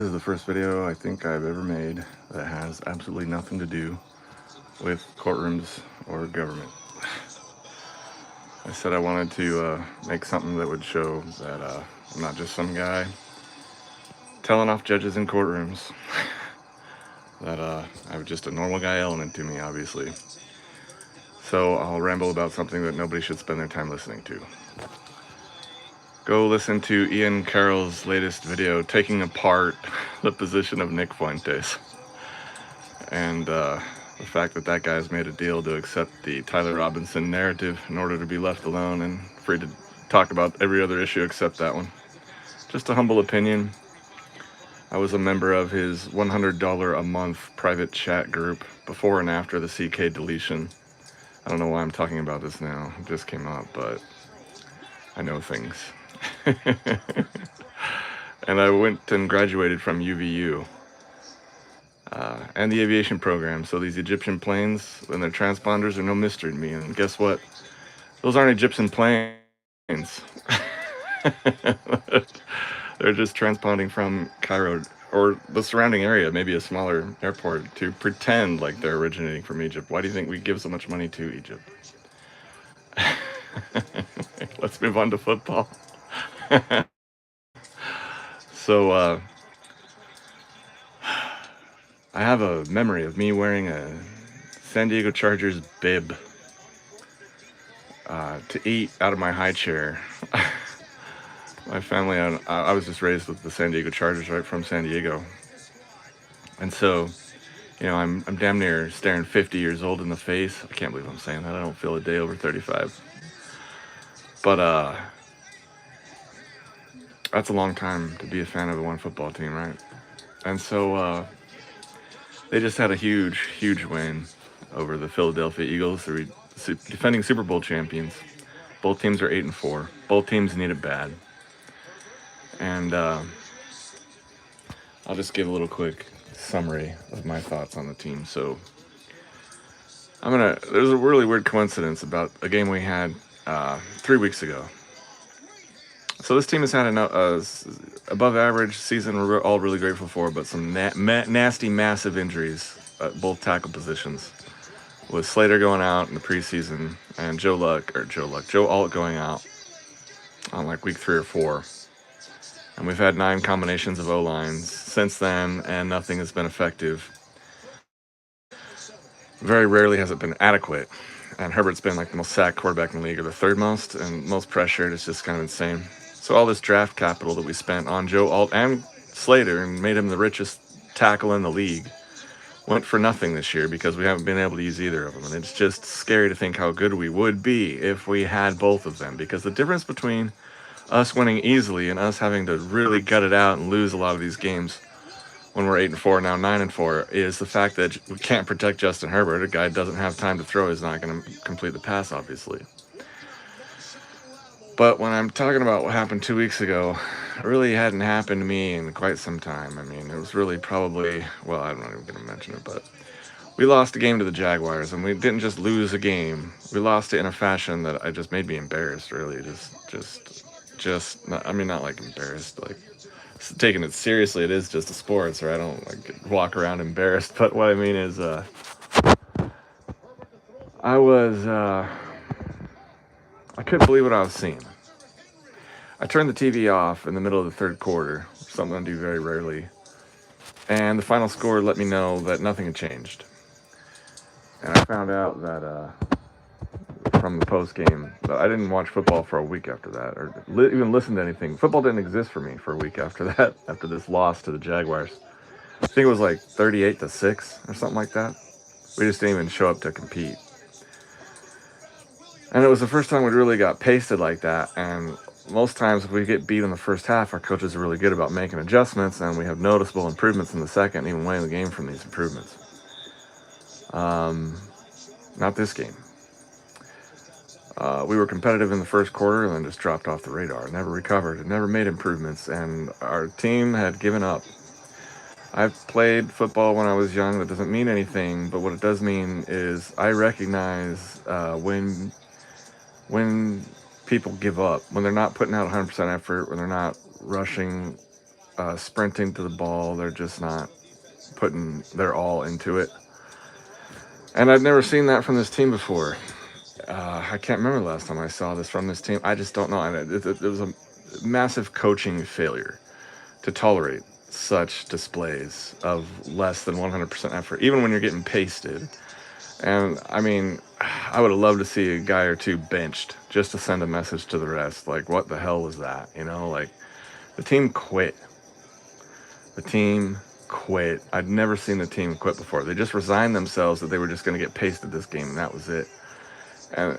This is the first video I think I've ever made that has absolutely nothing to do with courtrooms or government. I said I wanted to make something that would show that I'm not just some guy telling off judges in courtrooms. That I have just a normal guy element to me, obviously. So I'll ramble about something that nobody should spend their time listening to. Go listen to Ian Carroll's latest video taking apart the position of Nick Fuentes. And the fact that that guy's made a deal to accept the Tyler Robinson narrative in order to be left alone and free to talk about every other issue except that one. Just a humble opinion. I was a member of his $100 a month private chat group before and after the CK deletion. I don't know why I'm talking about this now. It just came up, but I know things. And I went and graduated from UVU and the aviation program. So these Egyptian planes and their transponders are no mystery to me. And guess what? Those aren't Egyptian planes. They're just transponding from Cairo or the surrounding area, maybe a smaller airport, to pretend like they're originating from Egypt. Why do you think we give so much money to Egypt? Let's move on to football. So I have a memory of me wearing a San Diego Chargers bib to eat out of my high chair. My family, I was just raised with the San Diego Chargers right from San Diego. And so, you know, I'm damn near staring 50 years old in the face. I can't believe I'm saying that. I don't feel a day over 35. But that's a long time to be a fan of the one football team, right? And so they just had a huge win over the Philadelphia Eagles, the defending Super Bowl champions. Both teams are 8-4. Both teams need it bad. And I'll just give a little quick summary of my thoughts on the team. So there's a really weird coincidence about a game we had 3 weeks ago. So this team has had an above average season we're all really grateful for, but some nasty, massive injuries at both tackle positions. With Slater going out in the preseason and Joe Alt going out on like week 3 or 4. And we've had 9 combinations of O-lines since then, and nothing has been effective. Very rarely has it been adequate. And Herbert's been like the most sacked quarterback in the league, or the third most, and most pressured. It's just kind of insane. So all this draft capital that we spent on Joe Alt and Slater and made him the richest tackle in the league went for nothing this year because we haven't been able to use either of them. And it's just scary to think how good we would be if we had both of them, because the difference between us winning easily and us having to really gut it out and lose a lot of these games when we're 8-4, now 9-4, is the fact that we can't protect Justin Herbert. A guy doesn't have time to throw, he's not going to complete the pass, obviously. But when I'm talking about what happened 2 weeks ago, it really hadn't happened to me in quite some time. I mean, it was really probably, well, I'm not even going to mention it, but we lost a game to the Jaguars, and we didn't just lose a game. We lost it in a fashion that I just made me embarrassed, really. Not like embarrassed, like taking it seriously. It is just a sport, so I don't like walk around embarrassed. But what I mean is, I couldn't believe what I was seeing. I turned the TV off in the middle of the third quarter, something I do very rarely, and the final score let me know that nothing had changed. And I found out that from the post game that I didn't watch football for a week after that, or even listen to anything. Football didn't exist for me for a week after that, after this loss to the Jaguars. I think it was like 38-6 or something like that. We just didn't even show up to compete. And it was the first time we really got pasted like that. And most times if we get beat in the first half, our coaches are really good about making adjustments, and we have noticeable improvements in the second, even winning the game from these improvements. Not this game. We were competitive in the first quarter and then just dropped off the radar. Never recovered. Never made improvements. And our team had given up. I've played football when I was young. That doesn't mean anything. But what it does mean is I recognize when people give up, when they're not putting out 100% effort, when they're not rushing sprinting to the ball. They're just not putting their all into it. And I've never seen that from this team before. I can't remember the last time I saw this from this team. I just don't know. It was a massive coaching failure to tolerate such displays of less than 100% effort, even when you're getting pasted. And I mean, I would have loved to see a guy or two benched just to send a message to the rest. Like, what the hell was that? You know, like the team quit. The team quit. I'd never seen the team quit before. They just resigned themselves that they were just going to get pasted this game, and that was it. And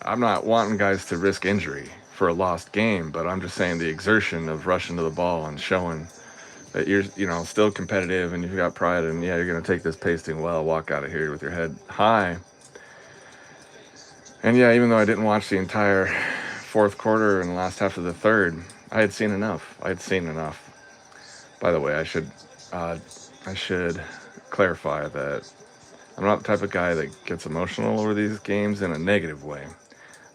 I'm not wanting guys to risk injury for a lost game, but I'm just saying the exertion of rushing to the ball and showing that you're, still competitive and you've got pride, and yeah, you're going to take this pasting well, walk out of here with your head high. And yeah, even though I didn't watch the entire fourth quarter and the last half of the third, I had seen enough. By the way, I should clarify that I'm not the type of guy that gets emotional over these games in a negative way.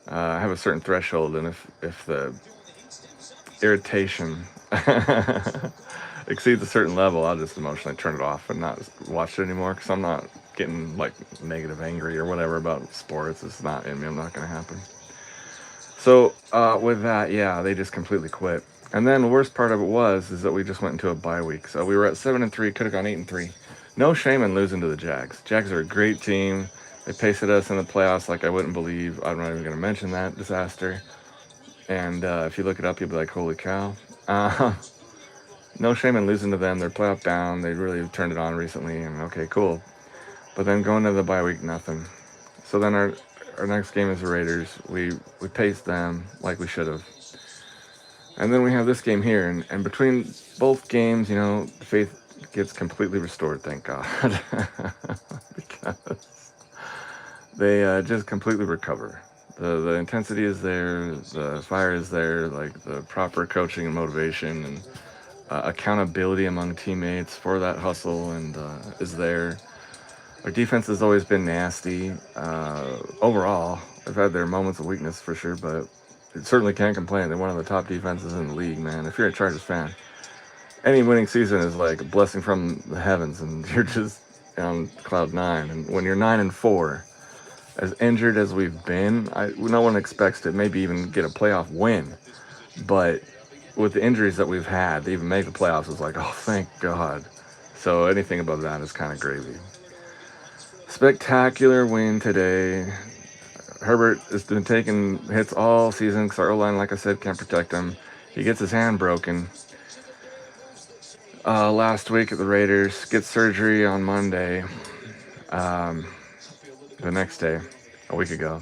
I have a certain threshold, and if the irritation exceeds a certain level, I'll just emotionally turn it off and not watch it anymore, because I'm not getting like negative angry or whatever about sports. It's not in me. I'm not going to happen. So with that, yeah, they just completely quit. And then the worst part of it is that we just went into a bye week. So we were at 7-3, could have gone 8-3. No shame in losing to the Jags. Jags are a great team. They pasted us in the playoffs like I wouldn't believe. I'm not even going to mention that disaster. And if you look it up, you'll be like, holy cow. No shame in losing to them. They're playoff bound. They really turned it on recently. And okay, cool. But then going to the bye week, nothing. So then our next game is the Raiders. We paced them like we should have. And then we have this game here. And between both games, the faith gets completely restored, thank God. Because they just completely recover. The intensity is there, the fire is there, like the proper coaching and motivation and accountability among teammates for that hustle and is there. Our defense has always been nasty. Overall, they've had their moments of weakness for sure, but it certainly can't complain. They're one of the top defenses in the league, man. If you're a Chargers fan, any winning season is like a blessing from the heavens, and you're just on cloud nine. And when you're 9-4, as injured as we've been, no one expects to maybe even get a playoff win. But with the injuries that we've had, to even make the playoffs is like, oh, thank God. So anything above that is kind of gravy. Spectacular win today. Herbert has been taking hits all season because our O-line, like I said, can't protect him. He gets his hand broken last week at the Raiders. Gets surgery on Monday. The next day, a week ago.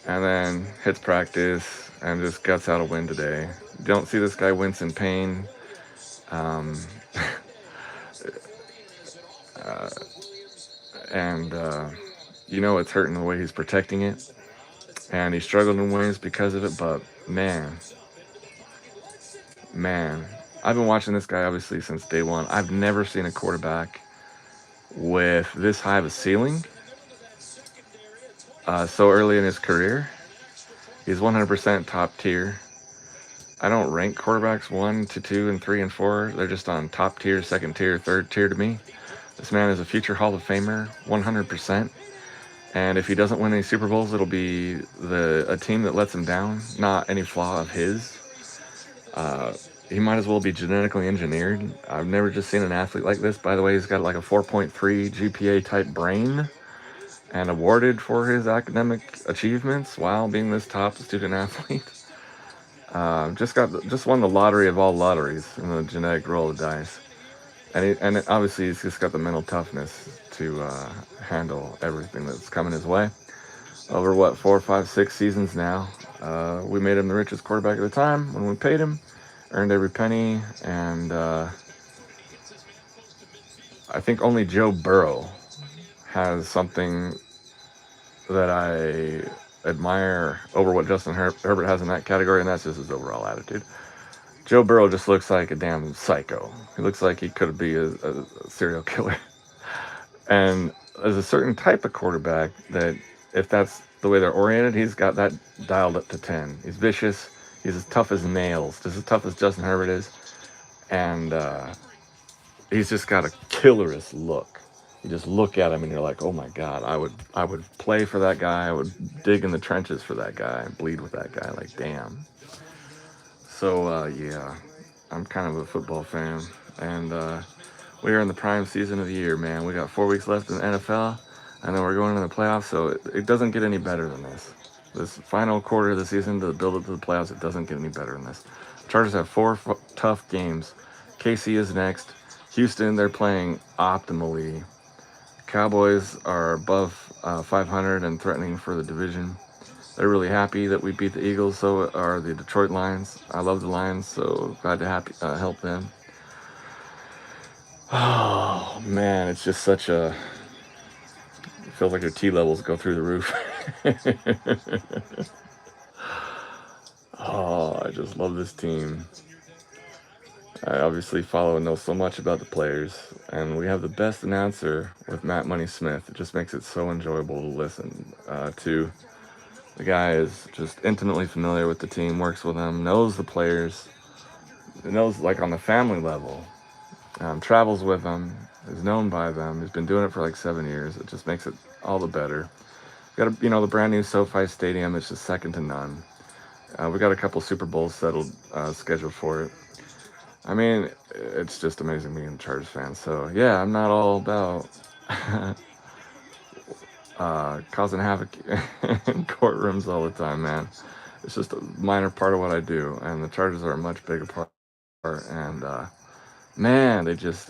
And then hits practice and just guts out a win today. Don't see this guy wince in pain. It's hurting the way he's protecting it. And he struggled in ways because of it, but man, I've been watching this guy obviously since day one. I've never seen a quarterback with this high of a ceiling so early in his career. He's 100% top tier. I don't rank quarterbacks 1 to 2 and 3 and 4. They're just on top tier, second tier, third tier to me. This man is a future Hall of Famer, 100%. And if he doesn't win any Super Bowls, it'll be a team that lets him down, not any flaw of his. He might as well be genetically engineered. I've never just seen an athlete like this. By the way, he's got like a 4.3 GPA type brain and awarded for his academic achievements while being this top student athlete. Just won the lottery of all lotteries in the genetic roll of dice. And obviously he's just got the mental toughness to handle everything that's coming his way. Over 4, 5, 6 seasons now. We made him the richest quarterback at the time when we paid him. Earned every penny, and I think only Joe Burrow has something that I admire over what Justin Herbert has in that category, and that's just his overall attitude. Joe Burrow just looks like a damn psycho. He looks like he could be a serial killer. And there's a certain type of quarterback that, if that's the way they're oriented, he's got that dialed up to 10. He's vicious. He's as tough as nails, just as tough as Justin Herbert is. and he's just got a killerest look. You just look at him and you're like, oh my god, I would play for that guy. I would dig in the trenches for that guy and bleed with that guy. Like, damn. So yeah, I'm kind of a football fan, and we are in the prime season of the year, man. We got 4 weeks left in the NFL, and then we're going into the playoffs. So it doesn't get any better than this. This final quarter of the season to build up to the playoffs, it doesn't get any better than this. Chargers have four tough games. KC is next. Houston, they're playing optimally. Cowboys are above 500 and threatening for the division. They're really happy that we beat the Eagles. So are the Detroit Lions. I love the Lions, so glad to help them. Oh man, it's just such a. It feels like your T levels go through the roof. Oh, I just love this team. I obviously follow and know so much about the players, and we have the best announcer with Matt Money Smith. It just makes it so enjoyable to listen to. The guy is just intimately familiar with the team, works with them, knows the players, knows like on the family level, travels with them, is known by them. He's been doing it for like 7 years. It just makes it all the better. Got the brand new SoFi Stadium. It's just second to none. We got a couple Super Bowls scheduled for it. I mean, it's just amazing being a Chargers fan. So yeah, I'm not all about causing havoc in courtrooms all the time, man. It's just a minor part of what I do, and the Chargers are a much bigger part. And man, they just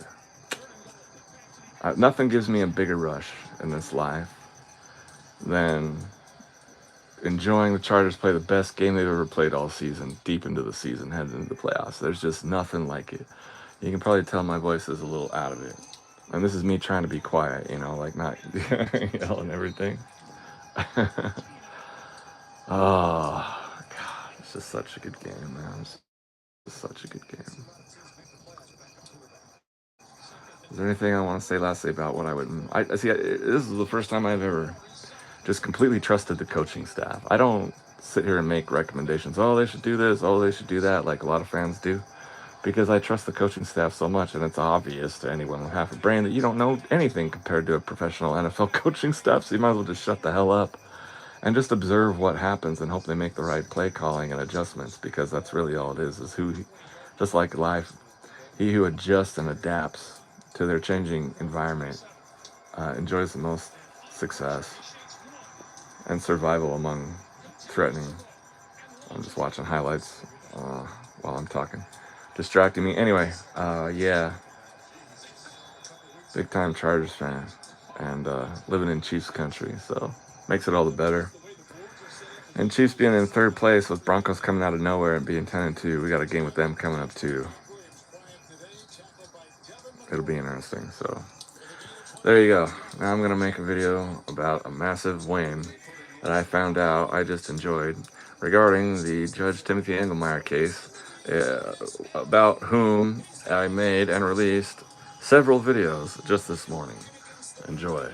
nothing gives me a bigger rush in this life than enjoying the Chargers play the best game they've ever played all season, deep into the season, heading into the playoffs. There's just nothing like it. You can probably tell my voice is a little out of it. And this is me trying to be quiet, like not yelling everything. Oh, God, it's just such a good game, man. It's just such a good game. Is there anything I want to say lastly about what I would... this is the first time I've ever just completely trusted the coaching staff. I don't sit here and make recommendations. Oh, they should do this. Oh, they should do that, like a lot of fans do. Because I trust the coaching staff so much, and it's obvious to anyone with half a brain that you don't know anything compared to a professional NFL coaching staff, so you might as well just shut the hell up and just observe what happens and hope they make the right play calling and adjustments, because that's really all it is just like life, he who adjusts and adapts to their changing environment enjoys the most success and survival among threatening. I'm just watching highlights while I'm talking. Distracting me. Anyway, yeah. Big time Chargers fan. And living in Chiefs country, so makes it all the better. And Chiefs being in third place with Broncos coming out of nowhere and being 10-2, we got a game with them coming up too. It'll be interesting. So there you go. Now I'm gonna make a video about a massive win that I found out I just enjoyed regarding the Judge Timothy Engelmeyer case, about whom I made and released several videos just this morning. Enjoy.